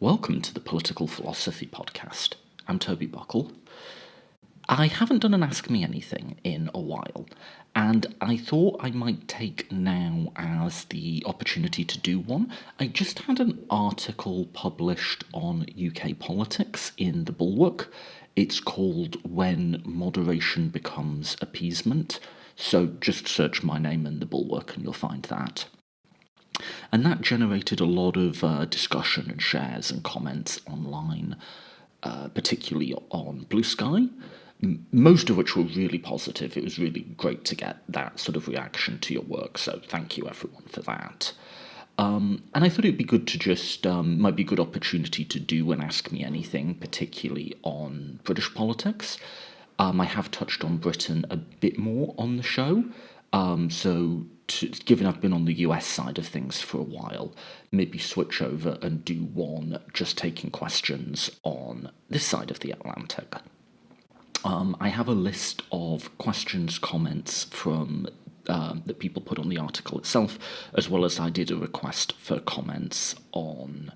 Welcome to the Political Philosophy Podcast. I'm Toby Buckle. I haven't done an Ask Me Anything in a while, and I thought I might take now as the opportunity to do one. I just had an article published on UK politics in The Bulwark. It's called When Moderation Becomes Appeasement, so just search my name in The Bulwark and you'll find that. And that generated a lot of discussion and shares and comments online, particularly on Blue Sky, most of which were really positive. It was really great to get that sort of reaction to your work, so thank you everyone for that. And I thought it'd be good to just, might be a good opportunity to do an Ask Me Anything, particularly on British politics. I have touched on Britain a bit more on the show, given I've been on the US side of things for a while, maybe switch over and do one just taking questions on this side of the Atlantic. I have a list of questions, comments from that people put on the article itself, as well as I did a request for comments on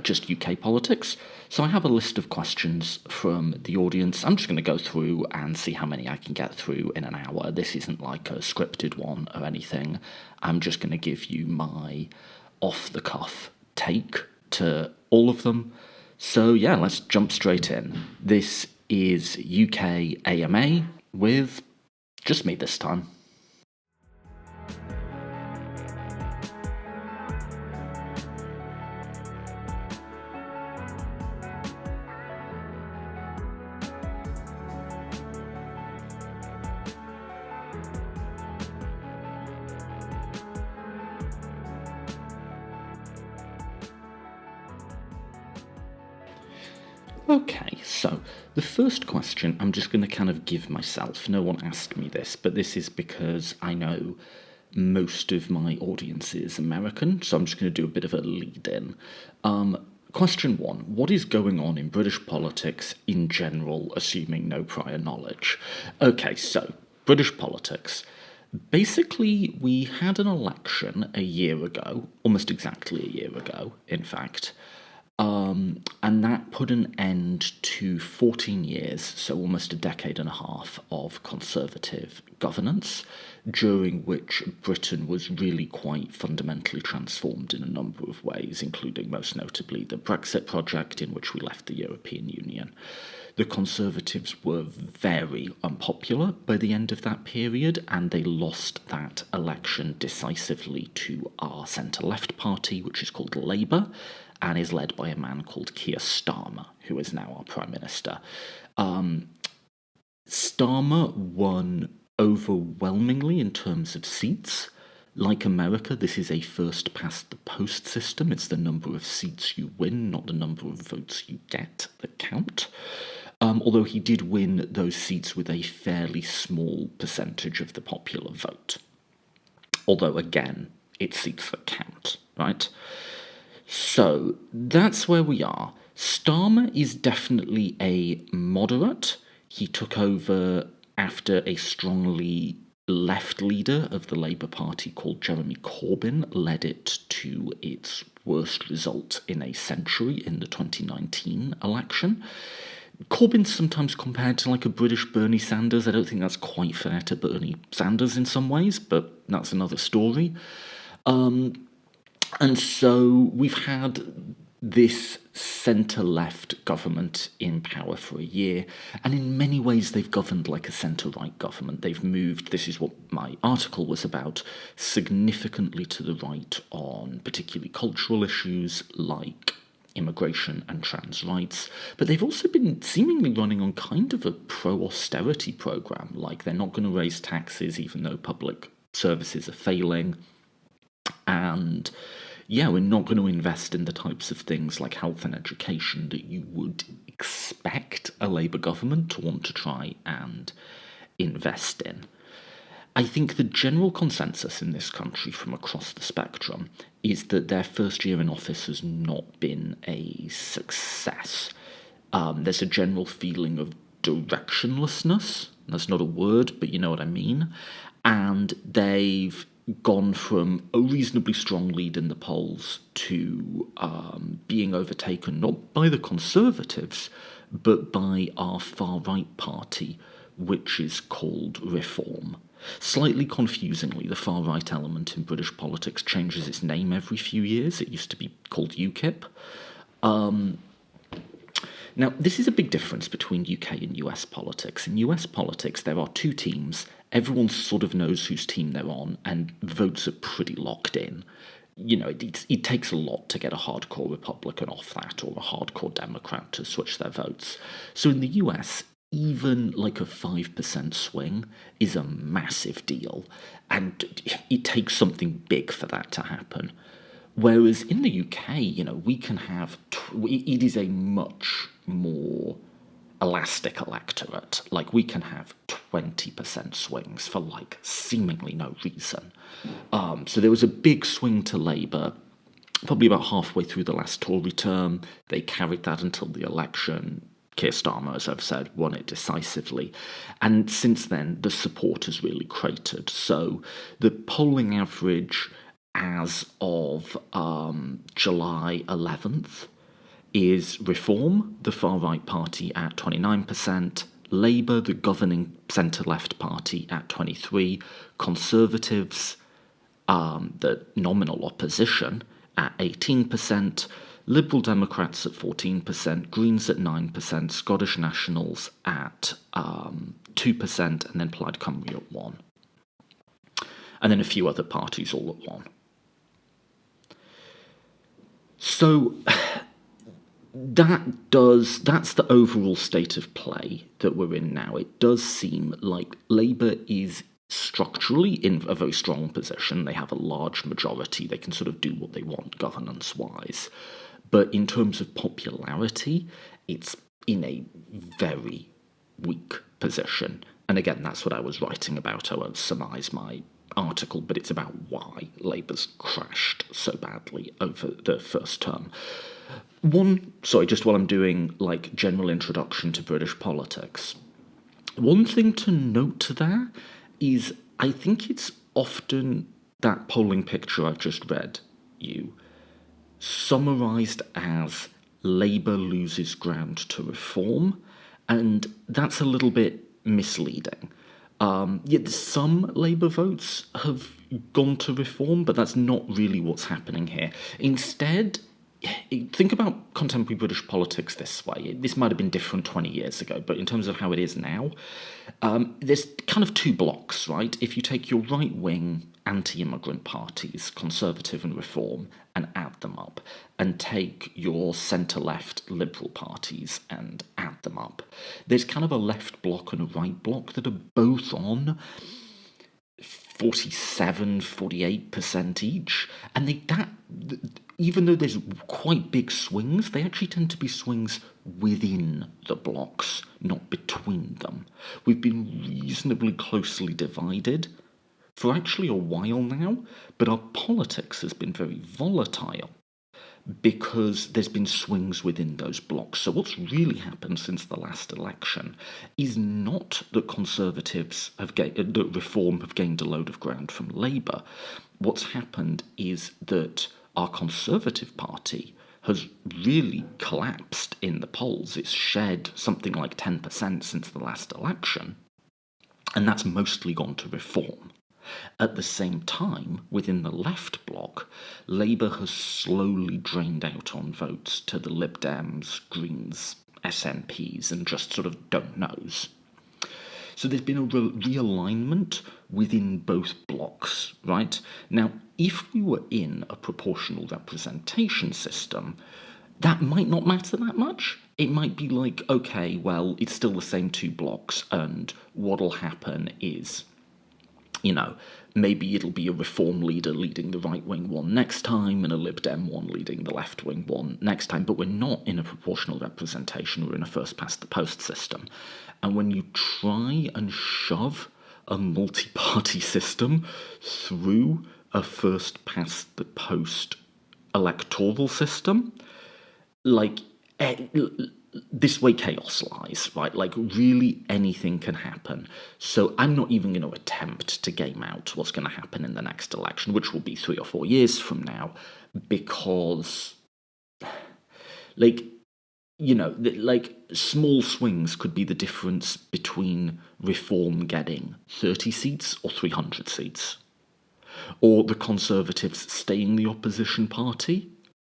just UK politics. So I have a list of questions from the audience. I'm just going to go through and see how many I can get through in an hour. This isn't like a scripted one or anything. I'm just going to give you my off-the-cuff take to all of them. So yeah, let's jump straight in. This is UK AMA with just me this time. Okay, so the first question I'm just going to kind of give myself. No one asked me this, but this is because I know most of my audience is American, so I'm just going to do a bit of a lead-in. Question one, what is going on in British politics in general, assuming no prior knowledge? Okay, so British politics. Basically, we had an election a year ago, almost exactly a year ago, in fact. And that put an end to 14 years, so almost a decade and a half, of Conservative governance, during which Britain was really quite fundamentally transformed in a number of ways, including most notably the Brexit project, in which we left the European Union. The Conservatives were very unpopular by the end of that period, and they lost that election decisively to our centre-left party, which is called Labour, and is led by a man called Keir Starmer, who is now our Prime Minister. Starmer won overwhelmingly in terms of seats. Like America, this is a first-past-the-post system. It's the number of seats you win, not the number of votes you get that count. Although he did win those seats with a fairly small percentage of the popular vote. Although, again, it's seats that count, right? So that's where we are. Starmer is definitely a moderate. He took over after a strongly left leader of the Labour Party called Jeremy Corbyn led it to its worst result in a century in the 2019 election. Corbyn's sometimes compared to like a British Bernie Sanders. I don't think that's quite fair to Bernie Sanders in some ways, but that's another story. And so we've had this centre-left government in power for a year, and in many ways they've governed like a centre-right government. They've moved, this is what my article was about, significantly to the right on particularly cultural issues like immigration and trans rights, but they've also been seemingly running on kind of a pro-austerity programme, like they're not going to raise taxes even though public services are failing, and yeah, we're not going to invest in the types of things like health and education that you would expect a Labour government to want to try and invest in. I think the general consensus in this country from across the spectrum is that their first year in office has not been a success. There's a general feeling of directionlessness. That's not a word, but you know what I mean. And they've gone from a reasonably strong lead in the polls to being overtaken not by the Conservatives, but by our far-right party, which is called Reform. Slightly confusingly, the far-right element in British politics changes its name every few years. It used to be called UKIP. Now, this is a big difference between UK and US politics. In US politics, there are two teams. Everyone sort of knows whose team they're on, and votes are pretty locked in. You know, it takes a lot to get a hardcore Republican off that or a hardcore Democrat to switch their votes. So in the US, even like a 5% swing is a massive deal, and it takes something big for that to happen. Whereas in the UK, you know, we can have, it is a much more elastic electorate. Like, we can have 20% swings for, like, seemingly no reason. So there was a big swing to Labour, probably about halfway through the last Tory term. They carried that until the election. Keir Starmer, as I've said, won it decisively. And since then, the support has really cratered. So the polling average as of July 11th is Reform, the far-right party, at 29%, Labour, the governing centre-left party, at 23%, Conservatives, the nominal opposition, at 18%, Liberal Democrats at 14%, Greens at 9%, Scottish Nationals at 2%, and then Plaid Cymru at 1%. And then a few other parties all at 1%. So that's the overall state of play that we're in now. It does seem like Labour is structurally in a very strong position. They have a large majority. They can sort of do what they want governance-wise. But in terms of popularity, it's in a very weak position. And again, that's what I was writing about. I won't surmise my article, but it's about why Labour's crashed so badly over the first term. Just while I'm doing like general introduction to British politics, one thing to note there is I think it's often that polling picture I've just read you summarised as Labour loses ground to Reform, and that's a little bit misleading. Yet some Labour votes have gone to Reform, but that's not really what's happening here. Instead, think about contemporary British politics this way. This might have been different 20 years ago, but in terms of how it is now, there's kind of two blocks, right? If you take your right-wing anti-immigrant parties, Conservative and Reform, and add them up, and take your centre-left Liberal parties and add them up, there's kind of a left bloc and a right bloc that are both on 47, 48% each, and even though there's quite big swings, they actually tend to be swings within the blocks, not between them. We've been reasonably closely divided for actually a while now, but our politics has been very volatile because there's been swings within those blocks. So what's really happened since the last election is not that Conservatives that Reform have gained a load of ground from Labour. What's happened is that our Conservative Party has really collapsed in the polls. It's shed something like 10% since the last election, and that's mostly gone to Reform. At the same time, within the left bloc, Labour has slowly drained out on votes to the Lib Dems, Greens, SNPs, and just sort of don't knows. So there's been a realignment within both blocs, right? Now, if we were in a proportional representation system, that might not matter that much. It might be like, okay, well, it's still the same two blocks, and what'll happen is, you know, maybe it'll be a Reform leader leading the right-wing one next time and a Lib Dem one leading the left-wing one next time, but we're not in a proportional representation, we're in a first-past-the-post system. And when you try and shove a multi-party system through a first-past-the-post electoral system, like, this way chaos lies, right? Like, really anything can happen. So I'm not even going to attempt to game out what's going to happen in the next election, which will be 3 or 4 years from now, because, like, like, small swings could be the difference between Reform getting 30 seats or 300 seats, or the Conservatives staying the opposition party,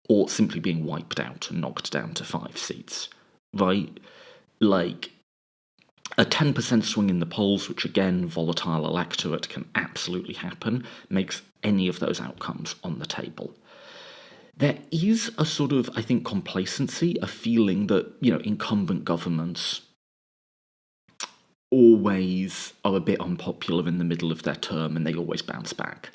or simply being wiped out and knocked down to 5 seats, right? Like, a 10% swing in the polls, which again, volatile electorate, can absolutely happen, makes any of those outcomes on the table. There is a sort of, I think, complacency, a feeling that, incumbent governments always are a bit unpopular in the middle of their term and they always bounce back.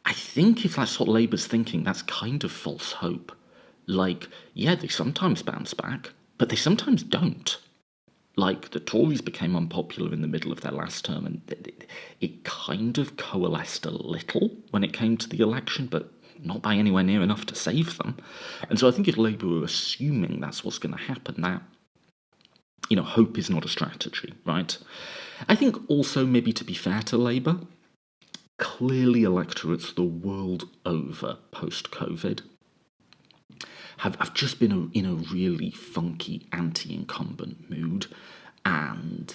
I think if that's what Labour's thinking, that's kind of false hope. Like, yeah, they sometimes bounce back, but they sometimes don't. Like, the Tories became unpopular in the middle of their last term, and it kind of coalesced a little when it came to the election, but not by anywhere near enough to save them. And so I think if Labour are assuming that's what's going to happen, that, hope is not a strategy, right? I think also, maybe to be fair to Labour, clearly electorates the world over post-COVID have just been in a really funky anti-incumbent mood. And,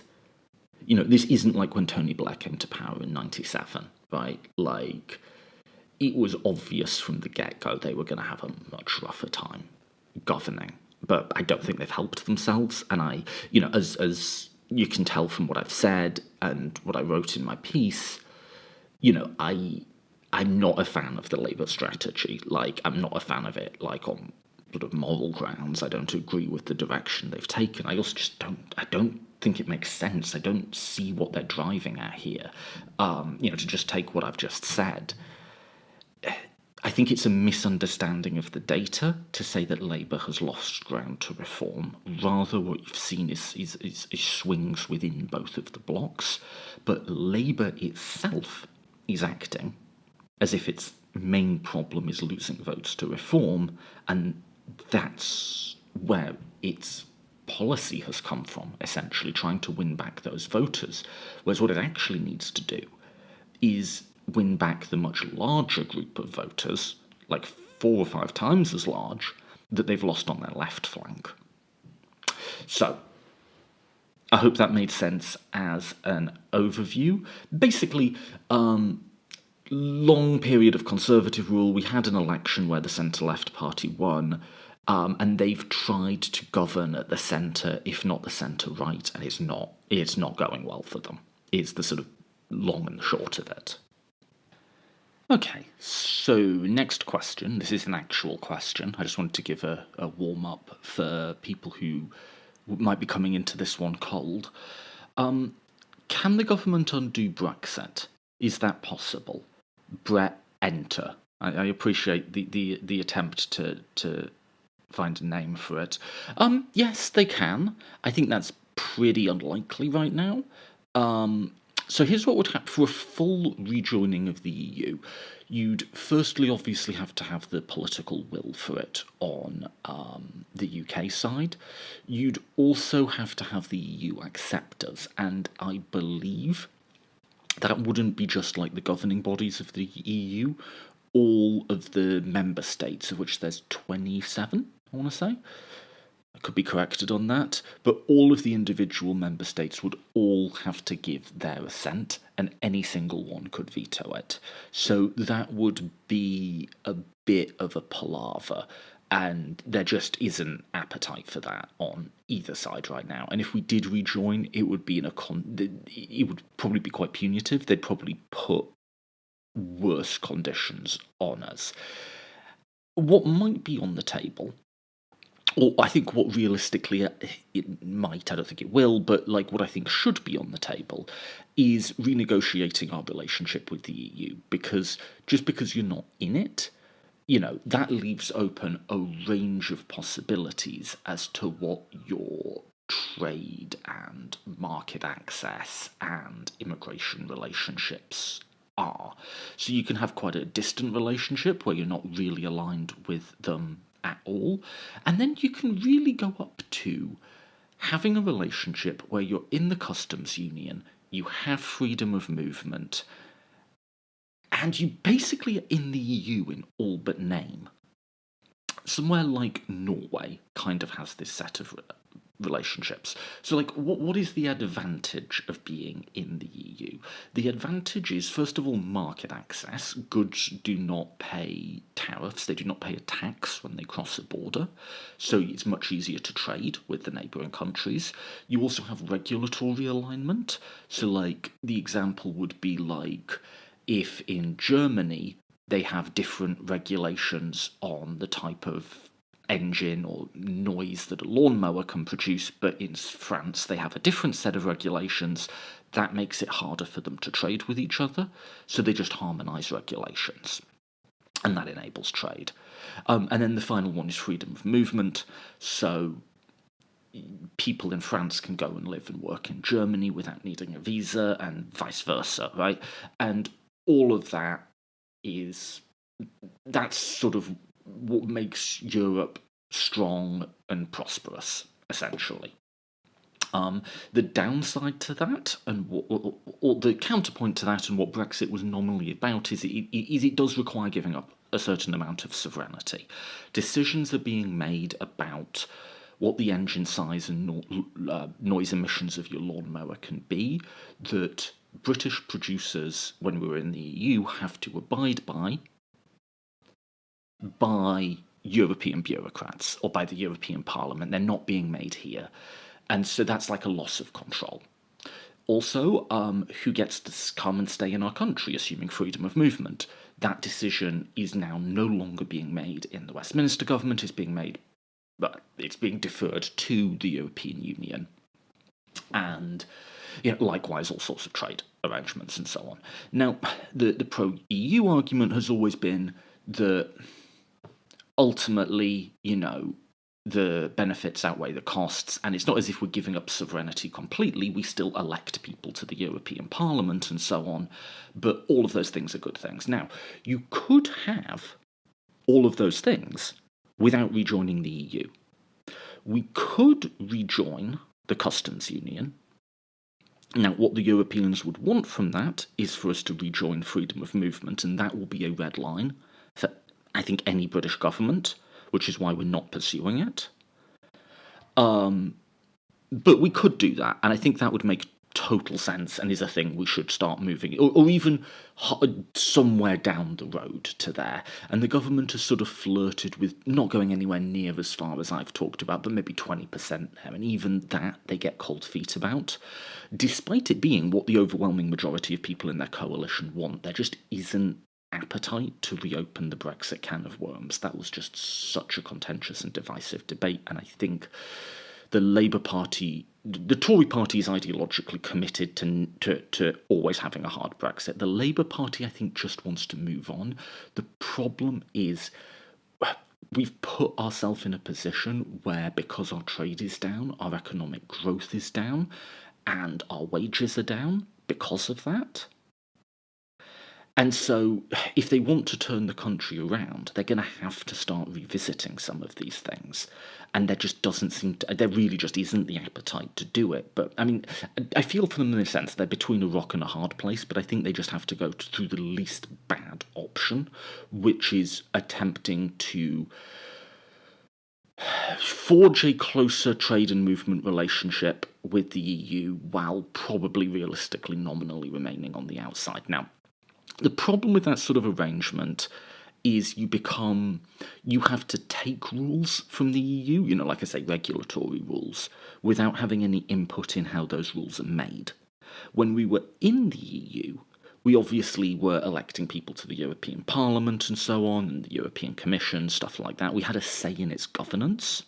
this isn't like when Tony Blair came to power in 97, right? Like, it was obvious from the get-go they were going to have a much rougher time governing. But I don't think they've helped themselves. And as you can tell from what I've said and what I wrote in my piece, I'm not a fan of the Labour strategy. Like, I'm not a fan of it, like, on sort of moral grounds. I don't agree with the direction they've taken. I also just don't think it makes sense. I don't see what they're driving at here. To just take what I've just said, I think it's a misunderstanding of the data to say that Labour has lost ground to reform. Rather, what you've seen is swings within both of the blocs. But Labour itself is acting as if its main problem is losing votes to reform, and that's where its policy has come from, essentially trying to win back those voters. Whereas what it actually needs to do is win back the much larger group of voters, like 4 or 5 times as large, that they've lost on their left flank. So, I hope that made sense as an overview. Basically, long period of Conservative rule. We had an election where the centre-left party won, and they've tried to govern at the centre, if not the centre-right, and it's not going well for them. It's the sort of long and short of it. Okay, so next question. This is an actual question. I just wanted to give a warm-up for people who might be coming into this one cold. Can the government undo Brexit? Is that possible? Brett, enter. I appreciate the attempt to find a name for it. Yes, they can. I think that's pretty unlikely right now. So here's what would happen for a full rejoining of the EU. You'd firstly obviously have to have the political will for it on the UK side. You'd also have to have the EU accept us, and I believe that wouldn't be just like the governing bodies of the EU. All of the member states, of which there's 27, I want to say. I could be corrected on that, but all of the individual member states would all have to give their assent, and any single one could veto it. So that would be a bit of a palaver, and there just isn't appetite for that on either side right now. And if we did rejoin, it would be it would probably be quite punitive. They'd probably put worse conditions on us. What might be on the table, or I think what realistically it might, I don't think it will, but like what I think should be on the table is renegotiating our relationship with the EU, because just because you're not in it, that leaves open a range of possibilities as to what your trade and market access and immigration relationships are. So you can have quite a distant relationship where you're not really aligned with them at all. And then you can really go up to having a relationship where you're in the customs union, you have freedom of movement, and you basically are in the EU in all but name. Somewhere like Norway kind of has this set of relationships. So, like, what is the advantage of being in the EU? The advantage is, first of all, market access. Goods do not pay tariffs, they do not pay a tax when they cross a border, so it's much easier to trade with the neighbouring countries. You also have regulatory alignment. So, like, the example would be like if in Germany they have different regulations on the type of engine or noise that a lawnmower can produce, but in France they have a different set of regulations. That makes it harder for them to trade with each other, so they just harmonise regulations, and that enables trade. And then the final one is freedom of movement, so people in France can go and live and work in Germany without needing a visa, and vice versa, right? And all of that's sort of what makes Europe strong and prosperous, essentially. The downside to that, and or the counterpoint to that, and what Brexit was nominally about, is it does require giving up a certain amount of sovereignty. Decisions are being made about what the engine size and noise emissions of your lawnmower can be, that British producers, when we were in the EU, have to abide by European bureaucrats or by the European Parliament. They're not being made here. And so that's like a loss of control. Also, who gets to come and stay in our country, assuming freedom of movement? That decision is now no longer being made in the Westminster government. It's being made, but it's being deferred to the European Union. And likewise, all sorts of trade arrangements and so on. Now, the pro-EU argument has always been that ultimately, the benefits outweigh the costs, and it's not as if we're giving up sovereignty completely. We still elect people to the European Parliament and so on, but all of those things are good things. Now, you could have all of those things without rejoining the EU. We could rejoin the customs union. Now, what the Europeans would want from that is for us to rejoin freedom of movement, and that will be a red line for, I think, any British government, which is why we're not pursuing it. But we could do that, and I think that would make total sense and is a thing we should start moving, or even somewhere down the road to there. And the government has sort of flirted with not going anywhere near as far as I've talked about, but maybe 20% there, and even that they get cold feet about. Despite it being what the overwhelming majority of people in their coalition want, there just isn't appetite to reopen the Brexit can of worms. That was just such a contentious and divisive debate, and I think the Labour Party, the Tory party, is ideologically committed to always having a hard Brexit. The Labour Party, I think, just wants to move on. The problem is we've put ourselves in a position where, because our trade is down, our economic growth is down, and our wages are down because of that. And so, if they want to turn the country around, they're going to have to start revisiting some of these things. And there just doesn't seem to, there really just isn't the appetite to do it. But, I mean, I feel for them in the sense they're between a rock and a hard place, but I think they just have to go through the least bad option, which is attempting to forge a closer trade and movement relationship with the EU while probably realistically nominally remaining on the outside. Now, the problem with that sort of arrangement is you have to take rules from the EU, like I say, regulatory rules, without having any input in how those rules are made. When we were in the EU, we obviously were electing people to the European Parliament and so on, and the European Commission, stuff like that. We had a say in its governance.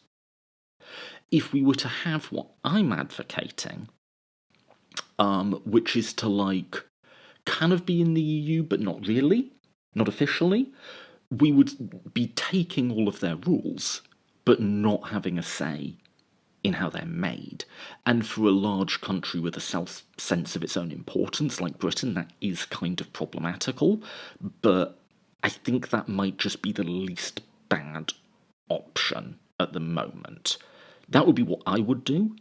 If we were to have what I'm advocating, which is to kind of be in the EU, but not really, not officially, we would be taking all of their rules, but not having a say in how they're made. And for a large country with a sense of its own importance, like Britain, that is kind of problematical, but I think that might just be the least bad option at the moment. That would be what I would do.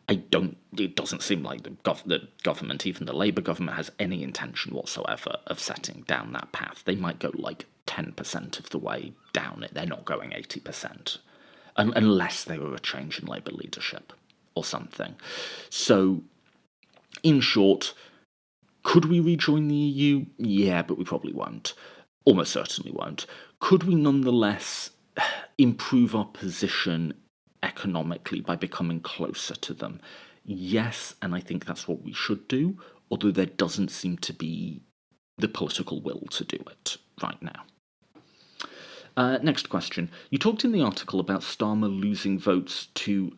It doesn't seem like the government, even the Labour government, has any intention whatsoever of setting down that path. They might go like 10% of the way down it. They're not going 80%, unless there were a change in Labour leadership or something. So, in short, could we rejoin the EU? Yeah, but we probably won't. Almost certainly won't. Could we nonetheless improve our position economically by becoming closer to them? Yes, and I think that's what we should do, although there doesn't seem to be the political will to do it right now. Next question. You talked in the article about Starmer losing votes to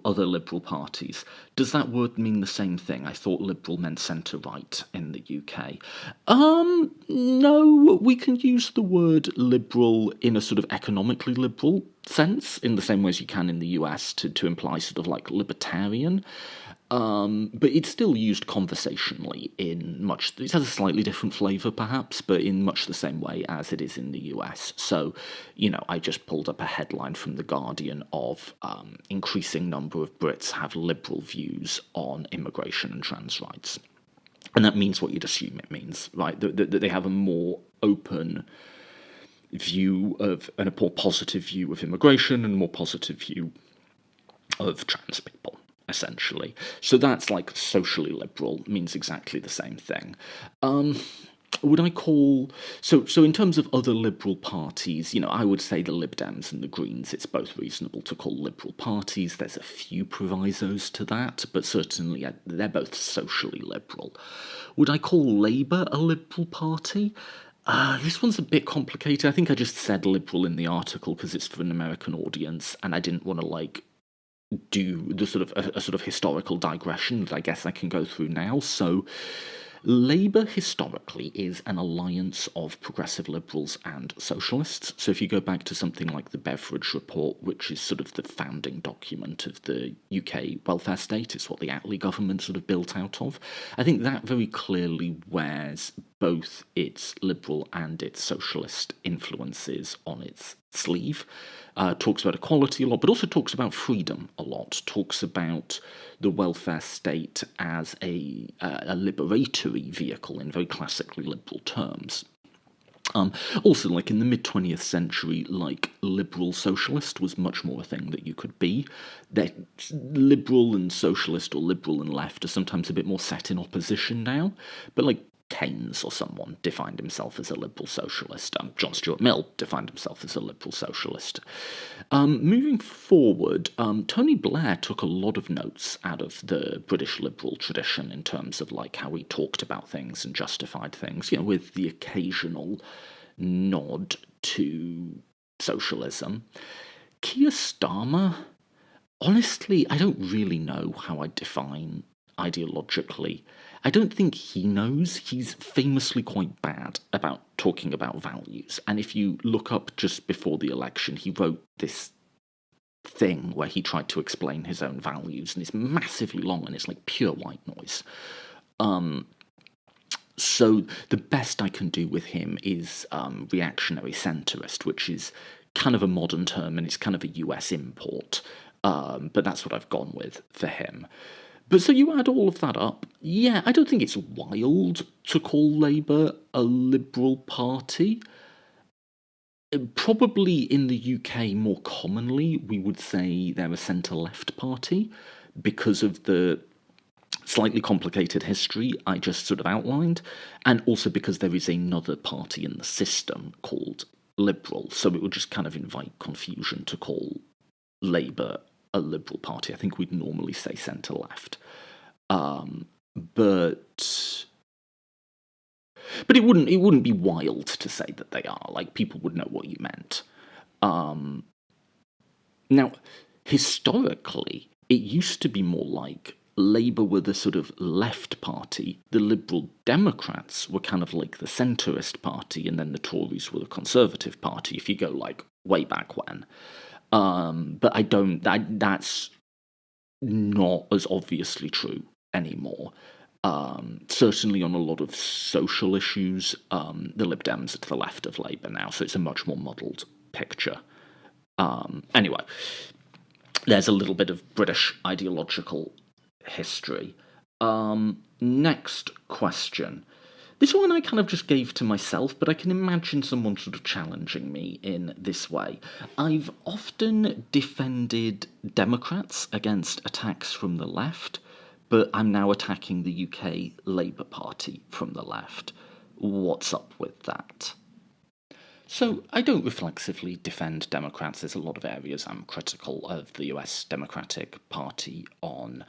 other Liberal parties. Does that word mean the same thing? I thought Liberal meant centre-right in the UK. No, we can use the word Liberal in a sort of economically liberal sense, in the same way as you can in the US to imply sort of like libertarian. But it's still used conversationally it has a slightly different flavour perhaps, but in much the same way as it is in the US. So, I just pulled up a headline from The Guardian of increasing number of Brits have liberal views on immigration and trans rights. And that means what you'd assume it means, right? That they have a more open view and a more positive view of immigration and a more positive view of trans people, essentially. So that's like socially liberal, means exactly the same thing. Would I call so in terms of other liberal parties, I would say the Lib Dems and the Greens, it's both reasonable to call liberal parties. There's a few provisos to that, but certainly they're both socially liberal. Would I call Labour a liberal party? This one's a bit complicated. I think I just said liberal in the article because it's for an American audience, and I didn't want to do the sort of a sort of historical digression that I guess I can go through now. So Labour historically is an alliance of progressive liberals and socialists. So if you go back to something like the Beveridge Report, which is sort of the founding document of the UK welfare state, it's what the Attlee government sort of built out of, I think that very clearly wears both its liberal and its socialist influences on its sleeve. Talks about equality a lot, but also talks about freedom a lot. Talks about the welfare state as a liberatory vehicle in very classically liberal terms. Also, like in the mid-20th century, liberal socialist was much more a thing that you could be. That liberal and socialist or liberal and left are sometimes a bit more set in opposition now, but Keynes or someone defined himself as a liberal socialist. John Stuart Mill defined himself as a liberal socialist. Moving forward, Tony Blair took a lot of notes out of the British liberal tradition in terms of how he talked about things and justified things, with the occasional nod to socialism. Keir Starmer, honestly, I don't really know how I define ideologically. I don't think he knows. He's famously quite bad about talking about values. And if you look up just before the election, he wrote this thing where he tried to explain his own values, and it's massively long and it's like pure white noise. So the best I can do with him is reactionary centrist, which is kind of a modern term and it's kind of a US import. But that's what I've gone with for him. But so you add all of that up, yeah, I don't think it's wild to call Labour a liberal party. Probably in the UK more commonly, we would say they're a centre-left party because of the slightly complicated history I just sort of outlined, and also because there is another party in the system called Liberal, so it would just kind of invite confusion to call Labour a liberal party. I think we'd normally say centre-left. But it wouldn't be wild to say that they are. People would know what you meant. Now, historically, it used to be more like Labour were the sort of left party, the Liberal Democrats were kind of like the centrist party, and then the Tories were the Conservative party, if you go way back when. But that's not as obviously true anymore. Certainly on a lot of social issues, the Lib Dems are to the left of Labour now, so it's a much more muddled picture. Anyway, there's a little bit of British ideological history. Next question. This one I kind of just gave to myself, but I can imagine someone sort of challenging me in this way. I've often defended Democrats against attacks from the left, but I'm now attacking the UK Labour Party from the left. What's up with that? So I don't reflexively defend Democrats. There's a lot of areas I'm critical of the US Democratic Party on.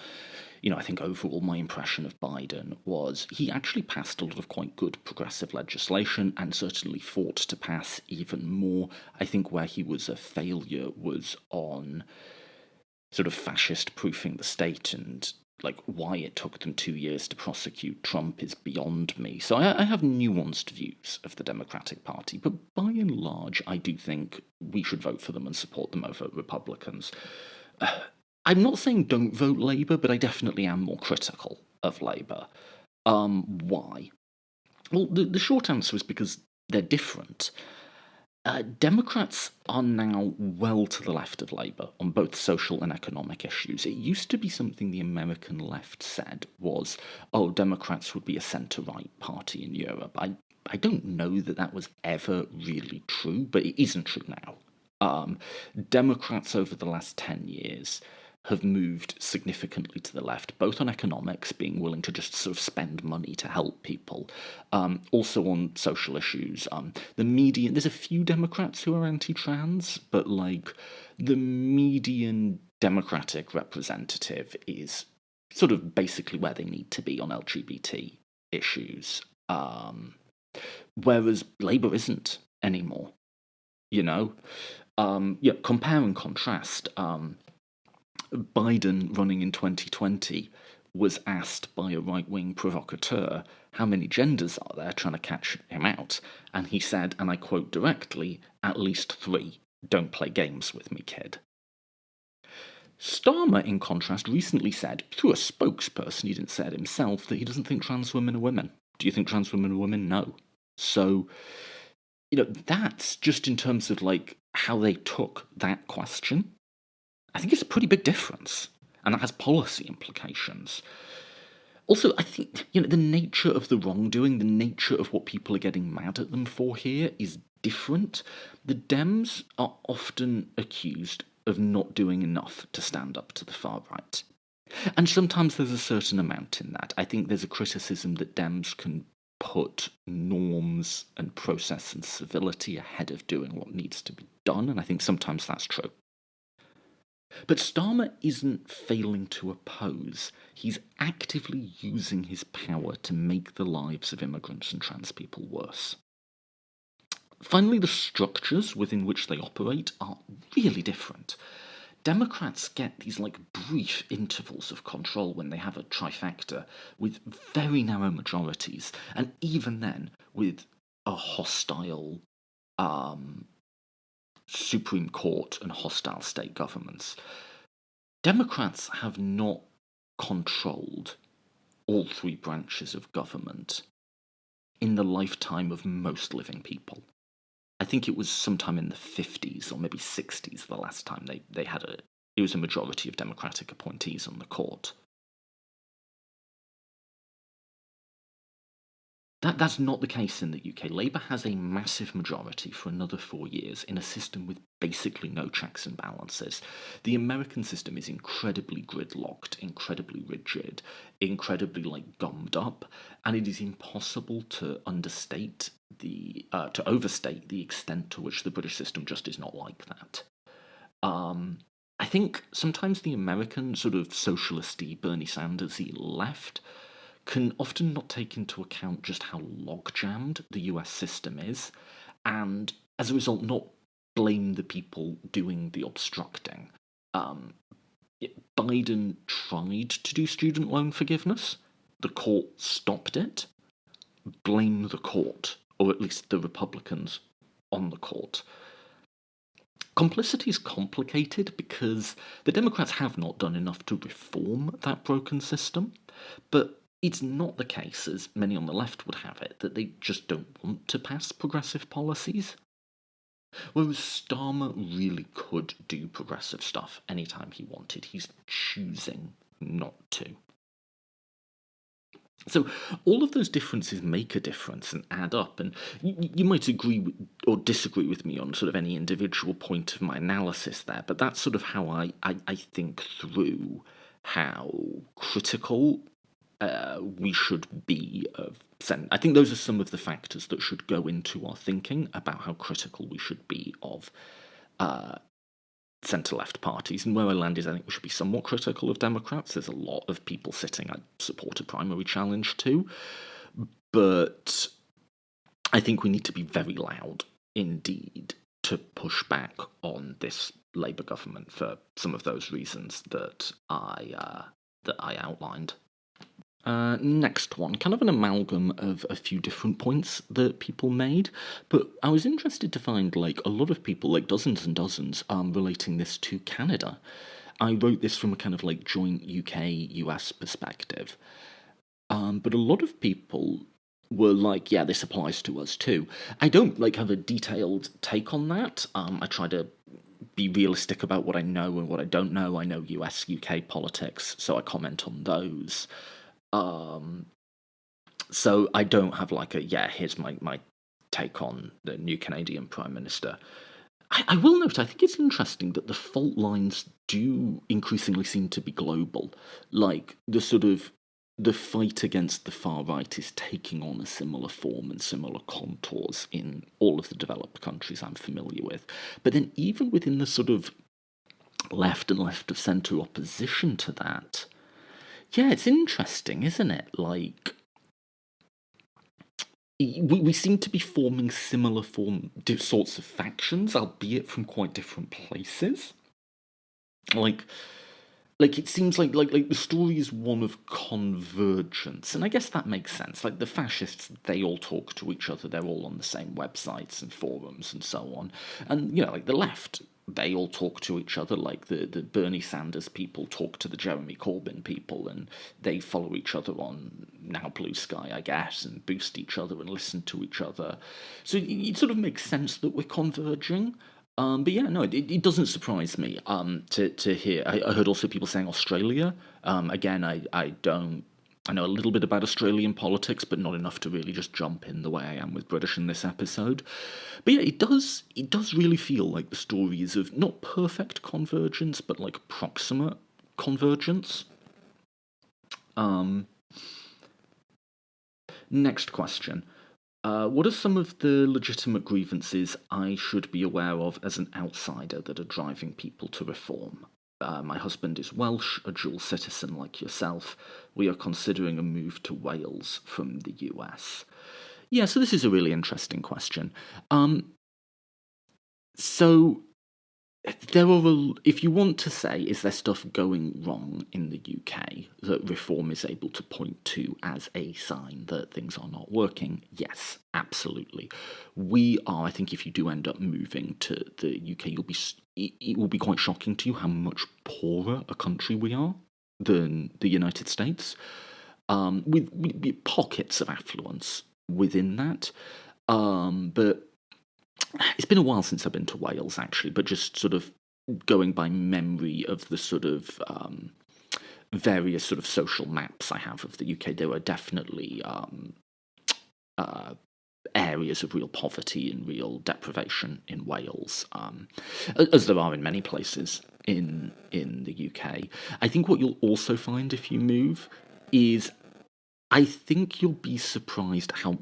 I think overall my impression of Biden was he actually passed a lot of quite good progressive legislation and certainly fought to pass even more. I think where he was a failure was on sort of fascist proofing the state, and like why it took them 2 years to prosecute Trump is beyond me. So I have nuanced views of the Democratic Party, but by and large, I do think we should vote for them and support them over Republicans. I'm not saying don't vote Labour, but I definitely am more critical of Labour. Why? Well, the short answer is because they're different. Democrats are now well to the left of Labour on both social and economic issues. It used to be something the American left said was, oh, Democrats would be a centre-right party in Europe. I don't know that that was ever really true, but it isn't true now. Democrats over the last 10 years have moved significantly to the left, both on economics, being willing to just sort of spend money to help people, also on social issues. The median, there's a few Democrats who are anti-trans, but like the median Democratic representative is sort of basically where they need to be on LGBT issues, whereas Labour isn't anymore. Compare and contrast. Biden running in 2020 was asked by a right-wing provocateur how many genders are there trying to catch him out, and he said, and I quote directly, at least 3. Don't play games with me, kid. Starmer, in contrast, recently said, through a spokesperson, he didn't say it himself, that he doesn't think trans women are women. Do you think trans women are women? No. So, that's just in terms of like how they took that question. I think it's a pretty big difference, and that has policy implications. Also, I think, the nature of the wrongdoing, the nature of what people are getting mad at them for here is different. The Dems are often accused of not doing enough to stand up to the far right. And sometimes there's a certain amount in that. I think there's a criticism that Dems can put norms and process and civility ahead of doing what needs to be done, and I think sometimes that's true. But Starmer isn't failing to oppose. He's actively using his power to make the lives of immigrants and trans people worse. Finally, the structures within which they operate are really different. Democrats get these like brief intervals of control when they have a trifecta with very narrow majorities, and even then with a hostile Supreme Court and hostile state governments. Democrats have not controlled all 3 branches of government in the lifetime of most living people. I think it was sometime in the 50s or maybe 60s the last time they had it was a majority of Democratic appointees on the court. That's not the case in the UK. Labour has a massive majority for another 4 years in a system with basically no checks and balances. The American system is incredibly gridlocked, incredibly rigid, incredibly gummed up, and it is impossible to overstate the extent to which the British system just is not like that. I think sometimes the American sort of socialist-y, Bernie Sanders-y left can often not take into account just how log-jammed the US system is, and as a result not blame the people doing the obstructing. Biden tried to do student loan forgiveness. The court stopped it. Blame the court, or at least the Republicans on the court. Complicity is complicated because the Democrats have not done enough to reform that broken system, but it's not the case, as many on the left would have it, that they just don't want to pass progressive policies. Whereas Starmer really could do progressive stuff anytime he wanted. He's choosing not to. So all of those differences make a difference and add up, and you might agree or disagree with me on sort of any individual point of my analysis there, but that's sort of how I think through how critical we should be of. I think those are some of the factors that should go into our thinking about how critical we should be of centre-left parties. And where I land is I think we should be somewhat critical of Democrats. There's a lot of people sitting I'd support a primary challenge to. But I think we need to be very loud indeed to push back on this Labour government for some of those reasons that I outlined. Next one, kind of an amalgam of a few different points that people made, but I was interested to find like a lot of people, like dozens and dozens, relating this to Canada. I wrote this from a kind of like joint UK-US perspective, but a lot of people were like, yeah, this applies to us too. I don't like have a detailed take on that. I try to be realistic about what I know and what I don't know. I know US, UK politics, so I comment on those. So I don't have like here's my take on the new Canadian Prime Minister. I will note, I think it's interesting that the fault lines do increasingly seem to be global. Like the fight against the far right is taking on a similar form and similar contours in all of the developed countries I'm familiar with. But then even within the sort of left and left of centre opposition to that, yeah, it's interesting, isn't it? Like, we seem to be forming similar sorts of factions, albeit from quite different places. Like, it seems like the story is one of convergence, and I guess that makes sense. Like the fascists, they all talk to each other. They're all on the same websites and forums and so on. And like the left, they all talk to each other. Like the Bernie Sanders people talk to the Jeremy Corbyn people, and they follow each other on now Blue Sky, I guess, and boost each other and listen to each other. So it sort of makes sense that we're converging. But yeah, no, it doesn't surprise me to hear. I heard also people saying Australia. Again, I don't. I know a little bit about Australian politics, but not enough to really just jump in the way I am with British in this episode. But yeah, it does really feel like the story is of not perfect convergence, but like proximate convergence. Next question. What are some of the legitimate grievances I should be aware of as an outsider that are driving people to reform? My husband is Welsh, a dual citizen like yourself. We are considering a move to Wales from the US. Yeah, so this is a really interesting question. So there are, if you want to say, is there stuff going wrong in the UK that reform is able to point to as a sign that things are not working? Yes, absolutely. We are, I think if you do end up moving to the UK, it will be quite shocking to you how much poorer a country we are than the United States, with pockets of affluence within that. But it's been a while since I've been to Wales, actually, but just sort of going by memory of the sort of various sort of social maps I have of the UK, there are definitely areas of real poverty and real deprivation in Wales, as there are in many places in the UK. I think what you'll also find if you move is I think you'll be surprised how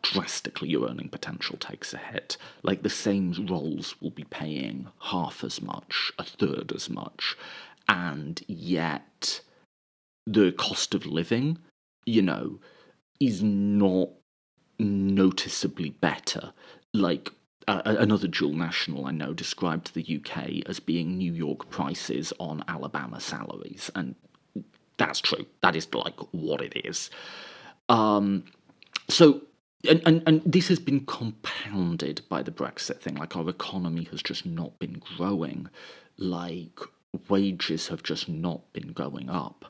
drastically your earning potential takes a hit. Like the same roles will be paying half as much, a third as much, and yet the cost of living, is not noticeably better. Like another dual national I know described the UK as being New York prices on Alabama salaries, and that's true. That is like what it is. So, and this has been compounded by the Brexit thing. Like our economy has just not been growing. Like wages have just not been going up.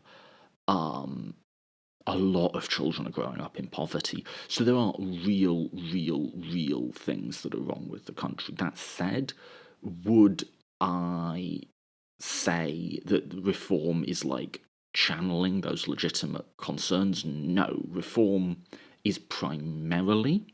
a lot of children are growing up in poverty. So there are real things that are wrong with the country. That said, would I say that reform is like channeling those legitimate concerns? No. Reform is primarily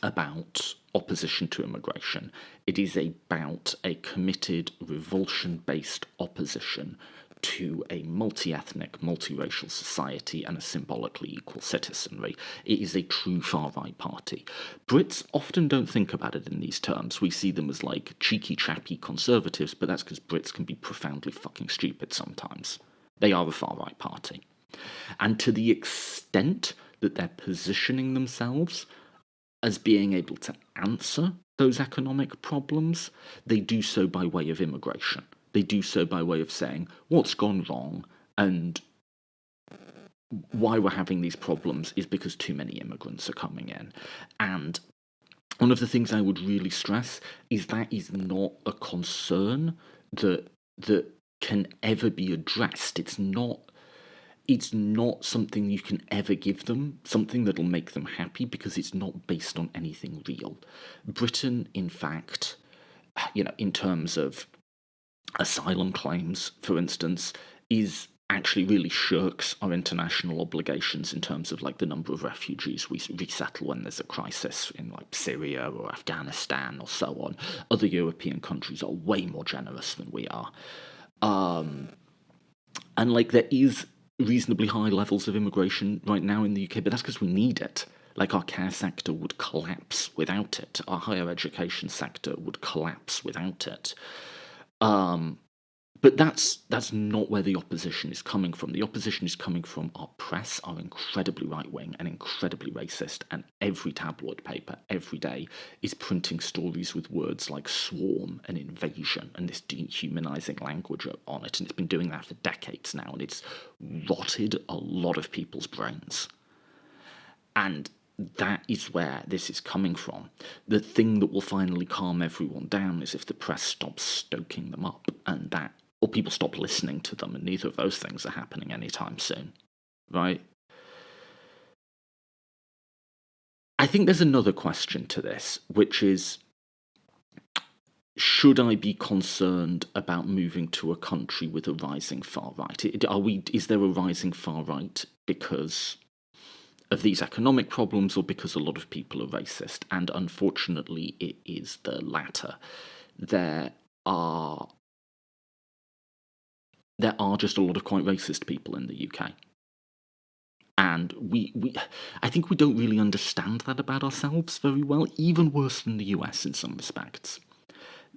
about opposition to immigration. It is about a committed, revulsion-based opposition to a multi-ethnic, multiracial society and a symbolically equal citizenry. It is a true far-right party. Brits often don't think about it in these terms. We see them as like cheeky, chappy conservatives, but that's because Brits can be profoundly fucking stupid sometimes. They are a far-right party. And to the extent that they're positioning themselves as being able to answer those economic problems, they do so by way of immigration. They do so by way of saying what's gone wrong and why we're having these problems is because too many immigrants are coming in. And one of the things I would really stress is that is not a concern that can ever be addressed. It's not something you can ever give them, something that'll make them happy, because it's not based on anything real. Britain, in fact, in terms of asylum claims, for instance, is actually really shirks our international obligations in terms of like the number of refugees we resettle when there's a crisis in like Syria or Afghanistan or so on. Other European countries are way more generous than we are. And like there is reasonably high levels of immigration right now in the UK, but that's because we need it. Like our care sector would collapse without it. Our higher education sector would collapse without it. But that's not where the opposition is coming from. The opposition is coming from our press, are incredibly right-wing and incredibly racist, and every tabloid paper, every day, is printing stories with words like swarm and invasion and this dehumanising language on it, and it's been doing that for decades now, and it's rotted a lot of people's brains. And that is where this is coming from. The thing that will finally calm everyone down is if the press stops stoking them up, and that, or people stop listening to them, and neither of those things are happening anytime soon, right? I think there's another question to this, which is, should I be concerned about moving to a country with a rising far right? Is there a rising far right because of these economic problems, or because a lot of people are racist? And unfortunately, it is the latter. There are just a lot of quite racist people in the UK. And I think we don't really understand that about ourselves very well, even worse than the US in some respects.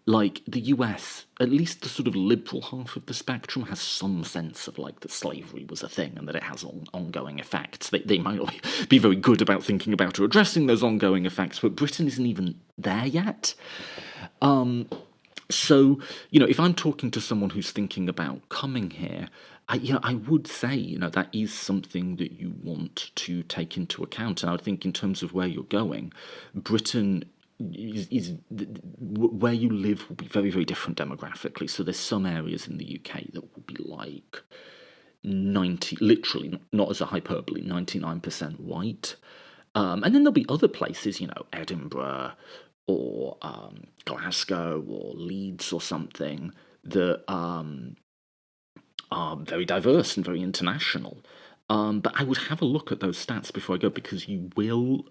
Like, the US, at least the sort of liberal half of the spectrum, has some sense of, like, that slavery was a thing and that it has ongoing effects. They might not be very good about thinking about or addressing those ongoing effects, but Britain isn't even there yet. So, if I'm talking to someone who's thinking about coming here, I would say, that is something that you want to take into account. And I would think in terms of where you're going, Britain is where you live will be very, very different demographically. So there's some areas in the UK that will be like 90, literally, not as a hyperbole, 99% white. And then there'll be other places, Edinburgh or Glasgow or Leeds or something that are very diverse and very international. But I would have a look at those stats before I go, because you will,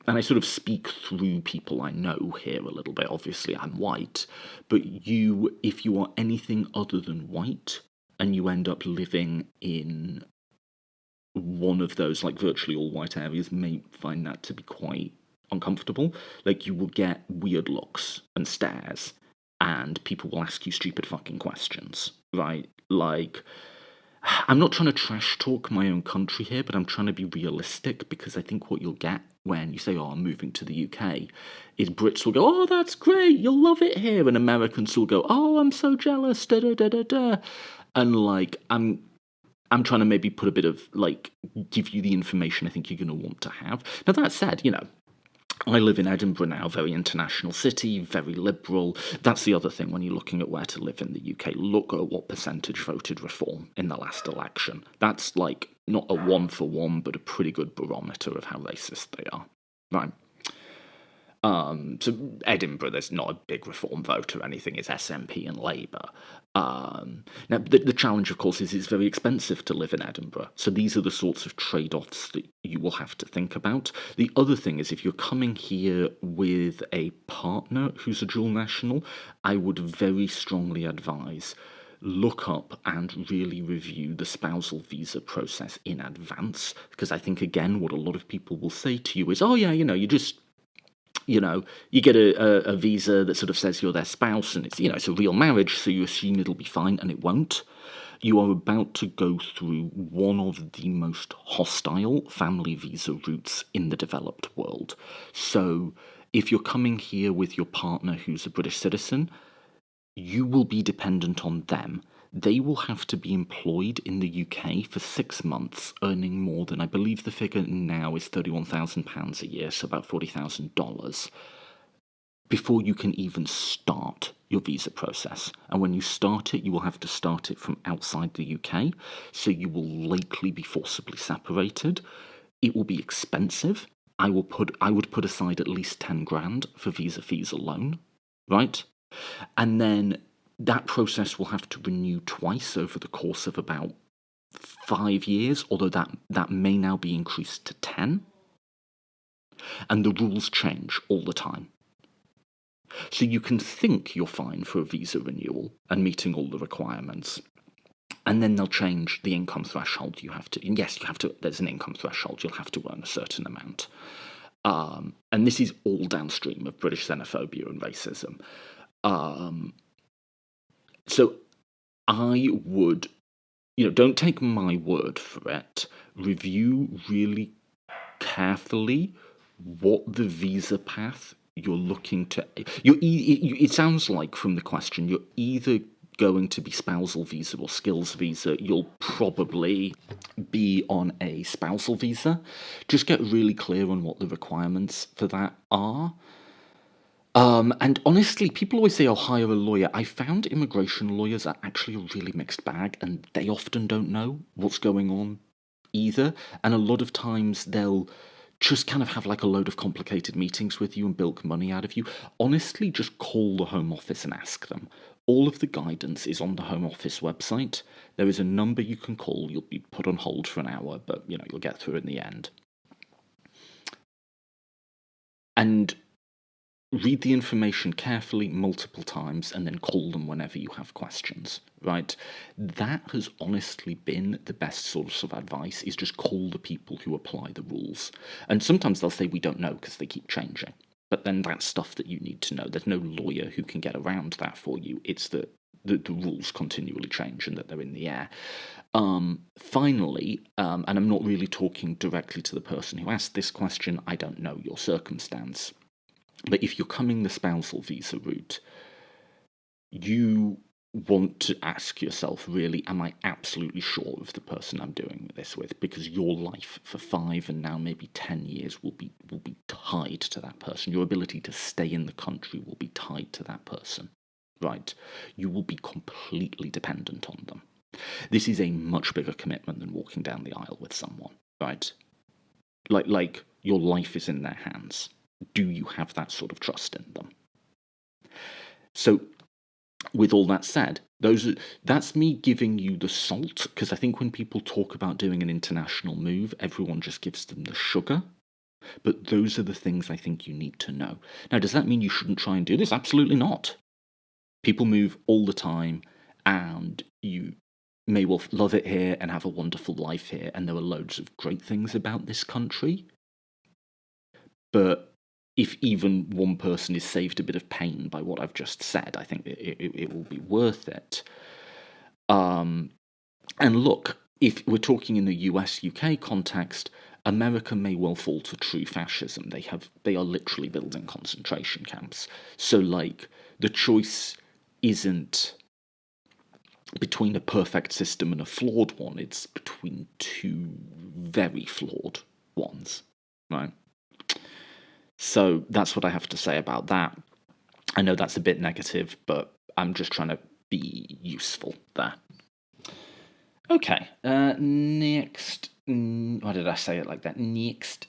and I sort of speak through people I know here a little bit. Obviously, I'm white, but if you are anything other than white and you end up living in one of those like virtually all white areas, may find that to be quite uncomfortable. Like, you will get weird looks and stares, and people will ask you stupid fucking questions, right? Like, I'm not trying to trash talk my own country here, but I'm trying to be realistic, because I think what you'll get when you say, oh, I'm moving to the UK, is Brits will go, oh, that's great, you'll love it here, and Americans will go, oh, I'm so jealous, da da da da da. And like, I'm trying to maybe put a bit of, like, give you the information I think you're going to want to have. Now, that said, I live in Edinburgh now, very international city, very liberal. That's the other thing when you're looking at where to live in the UK. Look at what percentage voted Reform in the last election. That's like not a one for one, but a pretty good barometer of how racist they are. Right. So Edinburgh, there's not a big Reform vote or anything. It's SNP and Labour. Now, the challenge, of course, is it's very expensive to live in Edinburgh. So these are the sorts of trade-offs that you will have to think about. The other thing is if you're coming here with a partner who's a dual national, I would very strongly advise look up and really review the spousal visa process in advance. Because I think, again, what a lot of people will say to you is, oh, yeah, you get a visa that sort of says you're their spouse and it's a real marriage, so you assume it'll be fine, and it won't. You are about to go through one of the most hostile family visa routes in the developed world. So if you're coming here with your partner who's a British citizen, you will be dependent on them. They will have to be employed in the UK for 6 months, earning more than, I believe the figure now is £31,000 a year, so about $40,000, before you can even start your visa process. And when you start it, you will have to start it from outside the UK, so you will likely be forcibly separated. It will be expensive. I would put aside at least 10 grand for visa fees alone, right? And then that process will have to renew twice over the course of about 5 years, although that may now be increased to 10. And the rules change all the time. So you can think you're fine for a visa renewal and meeting all the requirements. And then they'll change the income threshold you have to. And yes, there's an income threshold. You'll have to earn a certain amount. And this is all downstream of British xenophobia and racism. So I would, don't take my word for it. Review really carefully what the visa path you're looking to. It sounds like from the question you're either going to be spousal visa or skills visa. You'll probably be on a spousal visa. Just get really clear on what the requirements for that are. And honestly, people always say, oh, hire a lawyer. I found immigration lawyers are actually a really mixed bag, and they often don't know what's going on either. And a lot of times they'll just kind of have like a load of complicated meetings with you and bilk money out of you. Honestly, just call the Home Office and ask them. All of the guidance is on the Home Office website. There is a number you can call. You'll be put on hold for an hour, but you'll get through in the end. And read the information carefully multiple times and then call them whenever you have questions, right? That has honestly been the best source of advice, is just call the people who apply the rules. And sometimes they'll say we don't know because they keep changing. But then that's stuff that you need to know. There's no lawyer who can get around that for you. It's that the rules continually change and that they're in the air. Finally, and I'm not really talking directly to the person who asked this question, I don't know your circumstance. But if you're coming the spousal visa route, you want to ask yourself, really, am I absolutely sure of the person I'm doing this with? Because your life for 5 and now maybe 10 years will be tied to that person. Your ability to stay in the country will be tied to that person, right? You will be completely dependent on them. This is a much bigger commitment than walking down the aisle with someone, right? Like your life is in their hands. Do you have that sort of trust in them? So, with all that said, that's me giving you the salt, because I think when people talk about doing an international move, everyone just gives them the sugar. But those are the things I think you need to know. Now, does that mean you shouldn't try and do this? Absolutely not. People move all the time, and you may well love it here and have a wonderful life here, and there are loads of great things about this country. But if even one person is saved a bit of pain by what I've just said, I think it will be worth it. And look, if we're talking in the US-UK context, America may well fall to true fascism. They are literally building concentration camps. So, the choice isn't between a perfect system and a flawed one. It's between two very flawed ones, right? So that's what I have to say about that. I know that's a bit negative, but I'm just trying to be useful there. Okay, next. Why did I say it like that? Next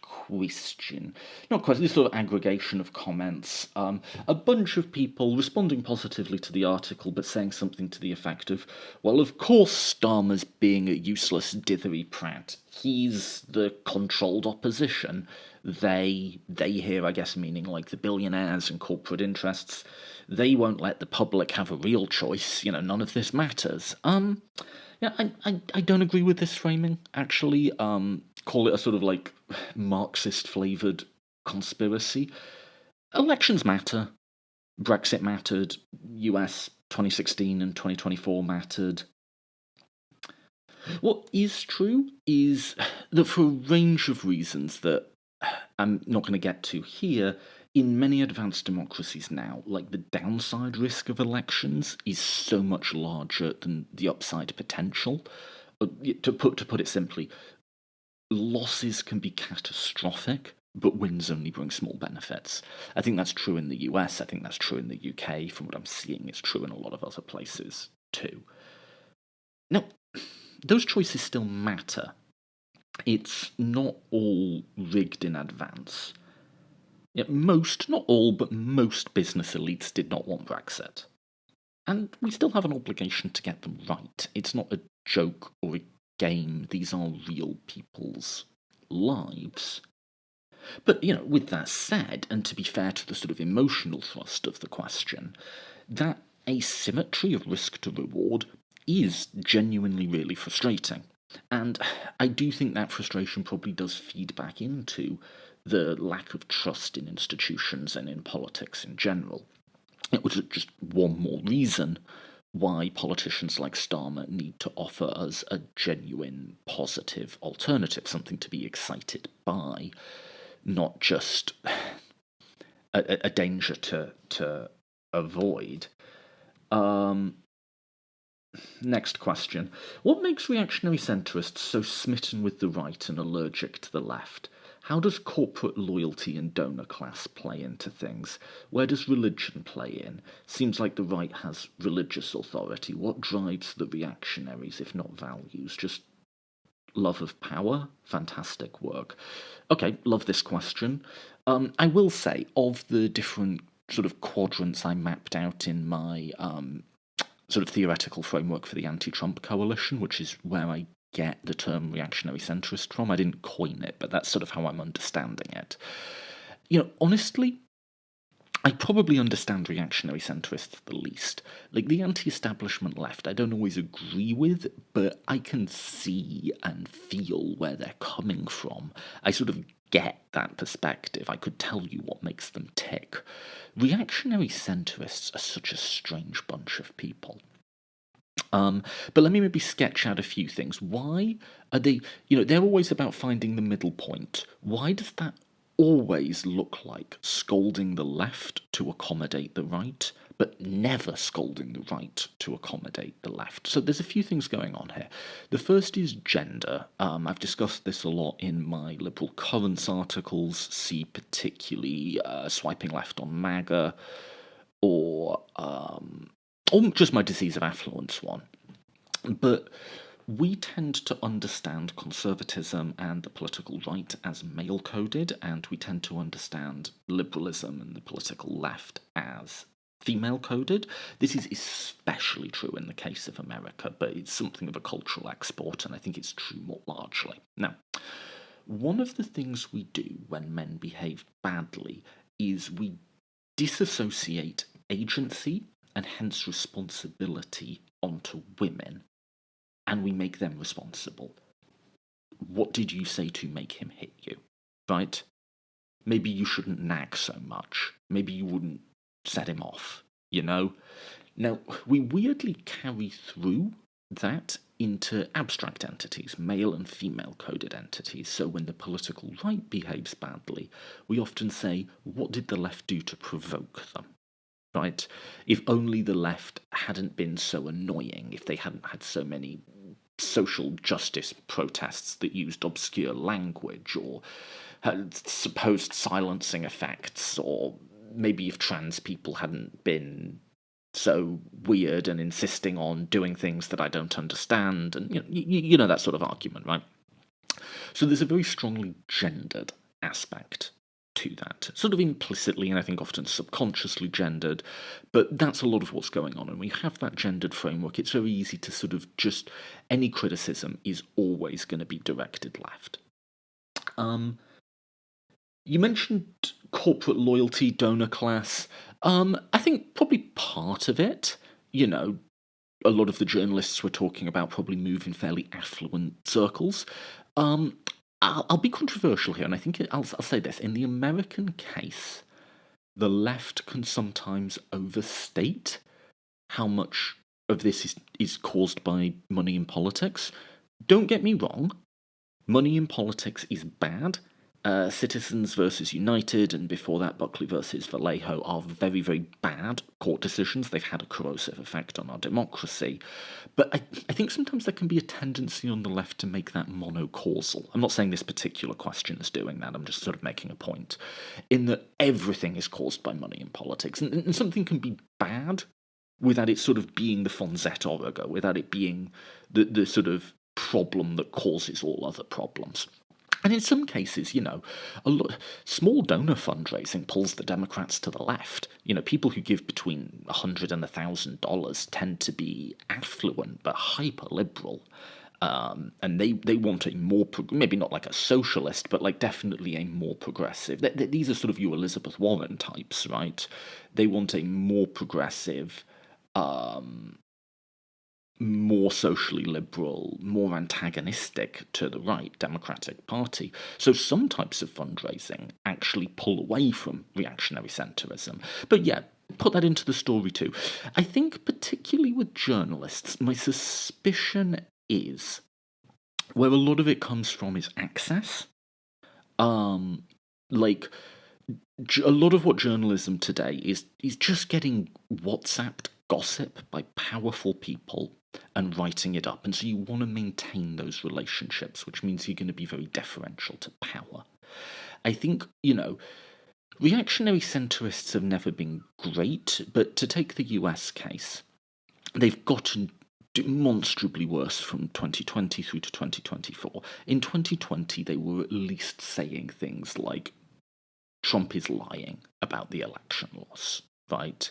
question. Not quite. This sort of aggregation of comments. A bunch of people responding positively to the article, but saying something to the effect of, "Well, of course, Starmer's being a useless dithery prat. He's the controlled opposition. They here, I guess, meaning like the billionaires and corporate interests. They won't let the public have a real choice. None of this matters." Yeah, I don't agree with this framing, actually. Call it a sort of like Marxist flavoured conspiracy. Elections matter. Brexit mattered. US 2016 and 2024 mattered. What is true is that for a range of reasons that I'm not going to get to here, in many advanced democracies now, like the downside risk of elections is so much larger than the upside potential. To put it simply, losses can be catastrophic, but wins only bring small benefits. I think that's true in the US. I think that's true in the UK. From what I'm seeing, it's true in a lot of other places too. Now, those choices still matter. It's not all rigged in advance. Yeah, most, not all, but most business elites did not want Brexit. And we still have an obligation to get them right. It's not a joke or a game, these are real people's lives. But, with that said, and to be fair to the sort of emotional thrust of the question, that asymmetry of risk to reward is genuinely really frustrating. And I do think that frustration probably does feed back into the lack of trust in institutions and in politics in general. It was just one more reason why politicians like Starmer need to offer us a genuine positive alternative, something to be excited by, not just a danger to avoid. Next question. What makes reactionary centrists so smitten with the right and allergic to the left? How does corporate loyalty and donor class play into things? Where does religion play in? Seems like the right has religious authority. What drives the reactionaries, if not values? Just love of power? Fantastic work. Okay, love this question. I will say, of the different sort of quadrants I mapped out in my sort of theoretical framework for the anti-Trump coalition, which is where I get the term reactionary centrist from. I didn't coin it, but that's sort of how I'm understanding it. Honestly, I probably understand reactionary centrists the least. Like the anti-establishment left, I don't always agree with, but I can see and feel where they're coming from. I sort of get that perspective. I could tell you what makes them tick. Reactionary centrists are such a strange bunch of people. But let me maybe sketch out a few things. Why are they, they're always about finding the middle point. Why does that always look like scolding the left to accommodate the right, but never scolding the right to accommodate the left? So there's a few things going on here. The first is gender. I've discussed this a lot in my liberal currents articles, see particularly Swiping Left on MAGA, or just my Disease of Affluence one. But we tend to understand conservatism and the political right as male coded, and we tend to understand liberalism and the political left as female coded. This is especially true in the case of America, but it's something of a cultural export, and I think it's true more largely. Now, one of the things we do when men behave badly is we disassociate agency and hence responsibility onto women, and we make them responsible. What did you say to make him hit you? Right? Maybe you shouldn't nag so much. Maybe you wouldn't set him off, Now, we weirdly carry through that into abstract entities, male and female coded entities. So when the political right behaves badly, we often say, what did the left do to provoke them? Right? If only the left hadn't been so annoying, if they hadn't had so many social justice protests that used obscure language or had supposed silencing effects, or maybe if trans people hadn't been so weird and insisting on doing things that I don't understand, and you know that sort of argument, right? So there's a very strongly gendered aspect to that, sort of implicitly and I think often subconsciously gendered, but that's a lot of what's going on. And when you have that gendered framework, it's very easy to sort of just any criticism is always going to be directed left. Um, you mentioned corporate loyalty, donor class. I think probably part of it, you know, a lot of the journalists were talking about probably move in fairly affluent circles. Um, I'll be controversial here, and I think I'll say this. In the American case, the left can sometimes overstate how much of this is caused by money in politics. Don't get me wrong, money in politics is bad. Citizens versus United, and before that, Buckley versus Vallejo, are very, very bad court decisions. They've had a corrosive effect on our democracy. But I think sometimes there can be a tendency on the left to make that monocausal. I'm not saying this particular question is doing that, I'm just sort of making a point. In that everything is caused by money in politics, and something can be bad without it sort of being the Fonzette Origo, without it being the sort of problem that causes all other problems. And in some cases, a lot small donor fundraising pulls the Democrats to the left. People who give between $100 and $1,000 tend to be affluent but hyper liberal. And they want a more, maybe not like a socialist, but like definitely a more progressive. These are sort of your Elizabeth Warren types, right? They want a more progressive, more socially liberal, more antagonistic to the right Democratic Party. So some types of fundraising actually pull away from reactionary centrism. But yeah, put that into the story too. I think particularly with journalists, my suspicion is where a lot of it comes from is access. Like a lot of what journalism today is just getting WhatsApped gossip by powerful people and writing it up. And so you want to maintain those relationships, which means you're going to be very deferential to power. I think, reactionary centrists have never been great, but to take the US case, they've gotten demonstrably worse from 2020 through to 2024. In 2020, they were at least saying things like, Trump is lying about the election loss, right?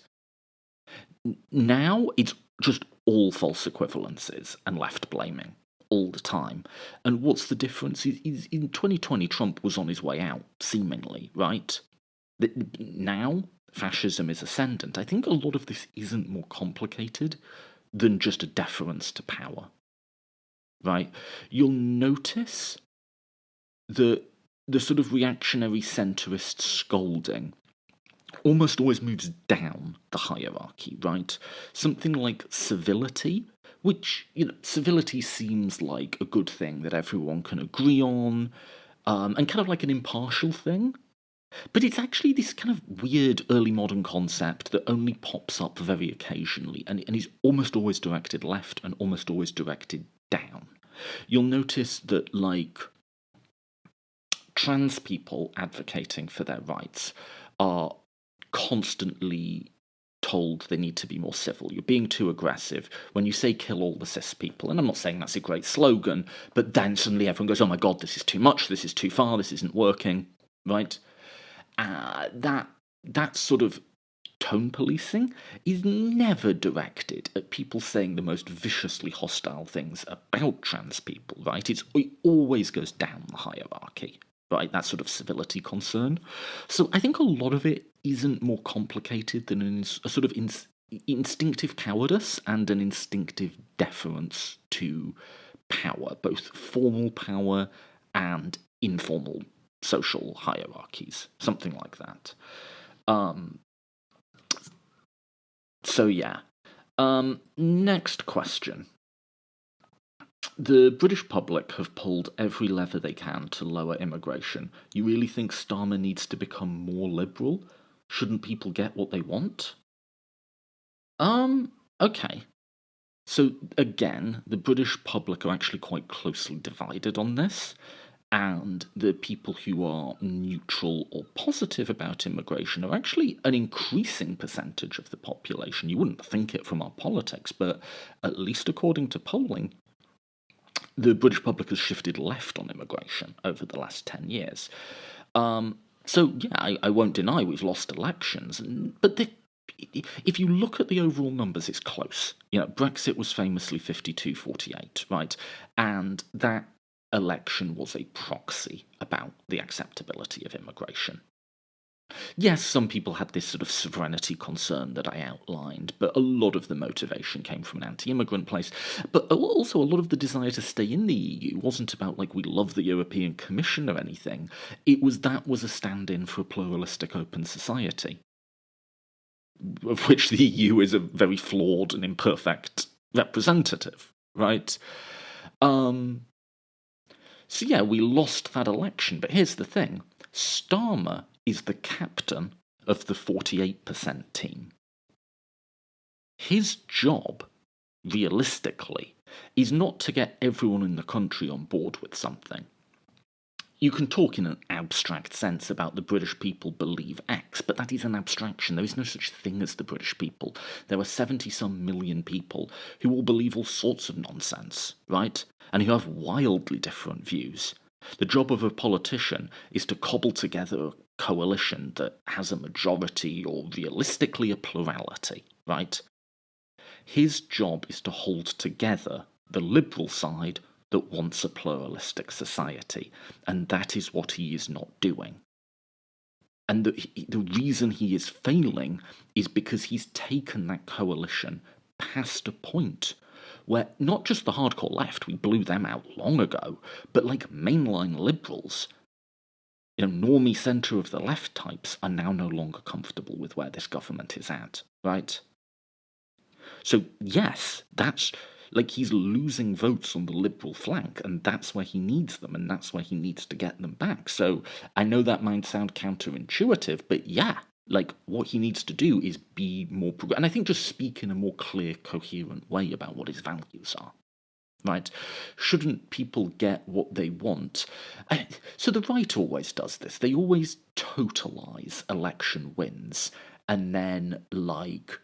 Now it's just all false equivalences and left blaming all the time. And what's the difference? Is in 2020, Trump was on his way out, seemingly, right? Now, fascism is ascendant. I think a lot of this isn't more complicated than just a deference to power, right? You'll notice that the sort of reactionary centrist scolding almost always moves down the hierarchy, right? Something like civility, which, civility seems like a good thing that everyone can agree on, and kind of like an impartial thing. But it's actually this kind of weird early modern concept that only pops up very occasionally, and is almost always directed left and almost always directed down. You'll notice that, like, trans people advocating for their rights are constantly told they need to be more civil. You're being too aggressive. When you say kill all the cis people, and I'm not saying that's a great slogan, but then suddenly everyone goes, oh my god, this is too much, this is too far, this isn't working, right? That sort of tone policing is never directed at people saying the most viciously hostile things about trans people, right? It always goes down the hierarchy, right? That sort of civility concern. So I think a lot of it isn't more complicated than a sort of instinctive cowardice and an instinctive deference to power, both formal power and informal social hierarchies, something like that. So yeah. Next question. The British public have pulled every lever they can to lower immigration. You really think Starmer needs to become more liberal? Shouldn't people get what they want? Okay. So again, the British public are actually quite closely divided on this, and the people who are neutral or positive about immigration are actually an increasing percentage of the population. You wouldn't think it from our politics, but at least according to polling, the British public has shifted left on immigration over the last 10 years. So, yeah, I won't deny we've lost elections, but if you look at the overall numbers, it's close. Brexit was famously 52-48, right? And that election was a proxy about the acceptability of immigration. Yes, some people had this sort of sovereignty concern that I outlined, but a lot of the motivation came from an anti-immigrant place. But also a lot of the desire to stay in the EU wasn't about like we love the European Commission or anything. It was that was a stand-in for a pluralistic open society, of which the EU is a very flawed and imperfect representative, right? So yeah, we lost that election, but here's the thing. Starmer is the captain of the 48% team. His job, realistically, is not to get everyone in the country on board with something. You can talk in an abstract sense about the British people believe X, but that is an abstraction. There is no such thing as the British people. There are 70-some million people who all believe all sorts of nonsense, right? And who have wildly different views. The job of a politician is to cobble together a coalition that has a majority or realistically a plurality, right? His job is to hold together the liberal side that wants a pluralistic society, and that is what he is not doing. And the reason he is failing is because he's taken that coalition past a point where not just the hardcore left, we blew them out long ago, but like mainline liberals, normie centre of the left types are now no longer comfortable with where this government is at, right? So yes, that's like he's losing votes on the liberal flank, and that's where he needs them, and that's where he needs to get them back. So I know that might sound counterintuitive, but yeah, like what he needs to do is be more and I think just speak in a more clear, coherent way about what his values are. Right? Shouldn't people get what they want? So the right always does this. They always totalize election wins and then like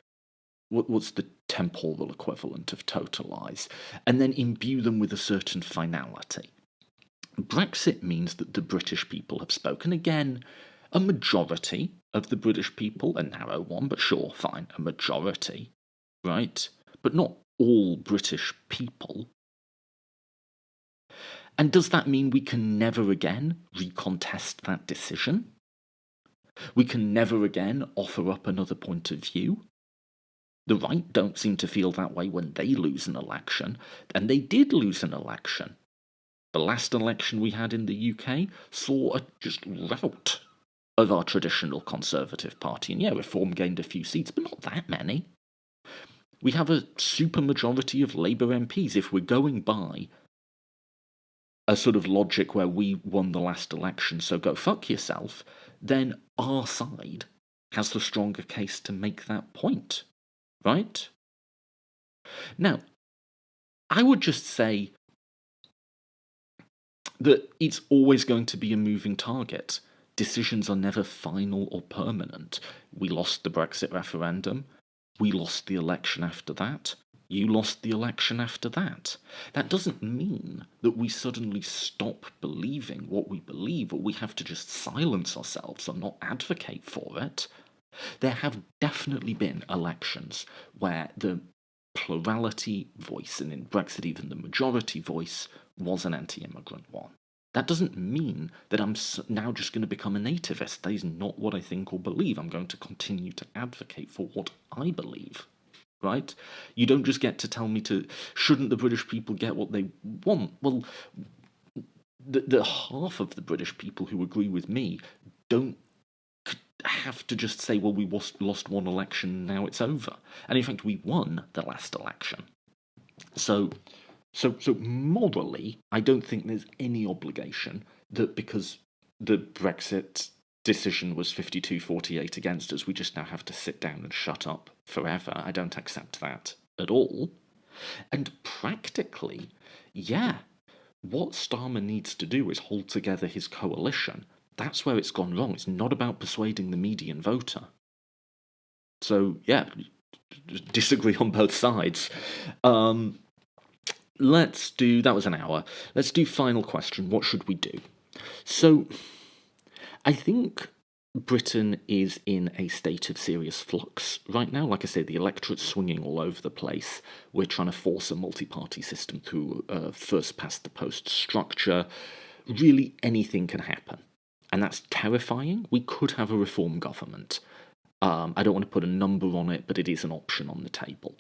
what's the temporal equivalent of totalize, and then imbue them with a certain finality. Brexit means that the British people have spoken again. A majority of the British people, a narrow one, but sure, fine, a majority, right? But not all British people. And does that mean we can never again recontest that decision? We can never again offer up another point of view? The right don't seem to feel that way when they lose an election, and they did lose an election. The last election we had in the UK saw a just rout of our traditional Conservative Party, and yeah, Reform gained a few seats, but not that many. We have a supermajority of Labour MPs. If we're going by a sort of logic where we won the last election, so go fuck yourself, then our side has the stronger case to make that point. Right? Now, I would just say that it's always going to be a moving target. Decisions are never final or permanent. We lost the Brexit referendum. We lost the election after that. You lost the election after that. That doesn't mean that we suddenly stop believing what we believe, or we have to just silence ourselves or not advocate for it. There have definitely been elections where the plurality voice, and in Brexit even the majority voice, was an anti-immigrant one. That doesn't mean that I'm now just going to become a nativist. That is not what I think or believe. I'm going to continue to advocate for what I believe. Right? You don't just get to tell me shouldn't the British people get what they want? Well, the half of the British people who agree with me don't have to just say, well, we lost one election, now it's over. And in fact, we won the last election. So morally, I don't think there's any obligation that because the Brexit decision was 52-48 against us, we just now have to sit down and shut up forever. I don't accept that at all. And practically, yeah, what Starmer needs to do is hold together his coalition. That's where it's gone wrong. It's not about persuading the median voter. So, yeah, disagree on both sides. Let's do, that was an hour. Let's do final question. What should we do? So, I think Britain is in a state of serious flux right now. Like I say, the electorate's swinging all over the place. We're trying to force a multi-party system through first past the post structure. Really, anything can happen. And that's terrifying. We could have a reform government. I don't want to put a number on it, but it is an option on the table.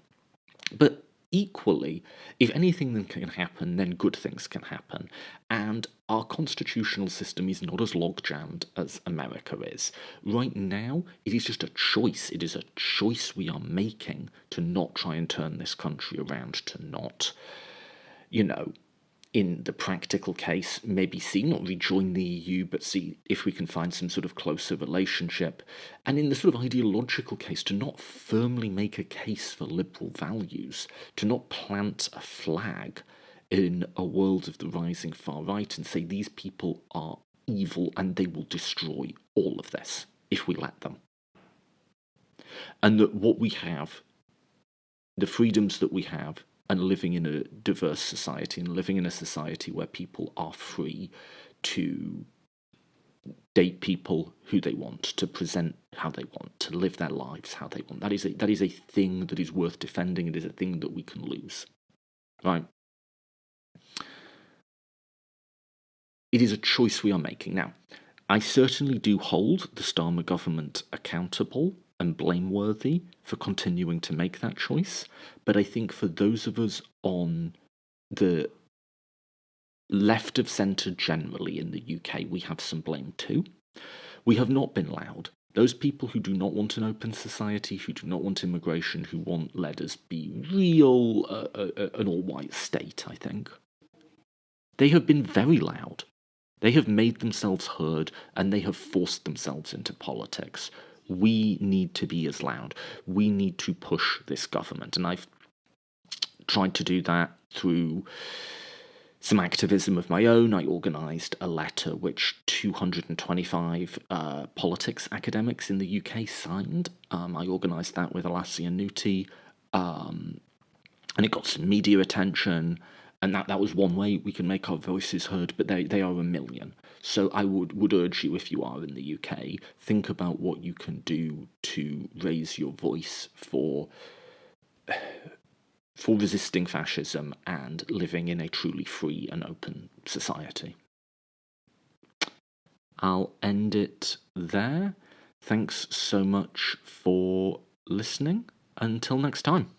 But equally, if anything can happen, then good things can happen. And our constitutional system is not as log-jammed as America is. Right now, it is just a choice. It is a choice we are making to not try and turn this country around, to not, in the practical case, maybe not rejoin the EU, but see if we can find some sort of closer relationship. And in the sort of ideological case, to not firmly make a case for liberal values, to not plant a flag in a world of the rising far right and say these people are evil and they will destroy all of this if we let them. And that what we have, the freedoms that we have, and living in a diverse society and living in a society where people are free to date people who they want, to present how they want, to live their lives how they want. That is a thing that is worth defending. It is a thing that we can lose. Right? It is a choice we are making. Now, I certainly do hold the Starmer government accountable and blameworthy for continuing to make that choice, but I think for those of us on the left of centre generally in the UK, we have some blame too. We have not been loud. Those people who do not want an open society, who do not want immigration, who want let us be real, an all-white state, I think, they have been very loud. They have made themselves heard and they have forced themselves into politics. We need to be as loud. We need to push this government. And I've tried to do that through some activism of my own. I organised a letter which 225 politics academics in the UK signed. I organised that with Alasia Nuti, and it got some media attention. And that was one way we can make our voices heard, but they are a million. So I would urge you, if you are in the UK, think about what you can do to raise your voice for resisting fascism and living in a truly free and open society. I'll end it there. Thanks so much for listening. Until next time.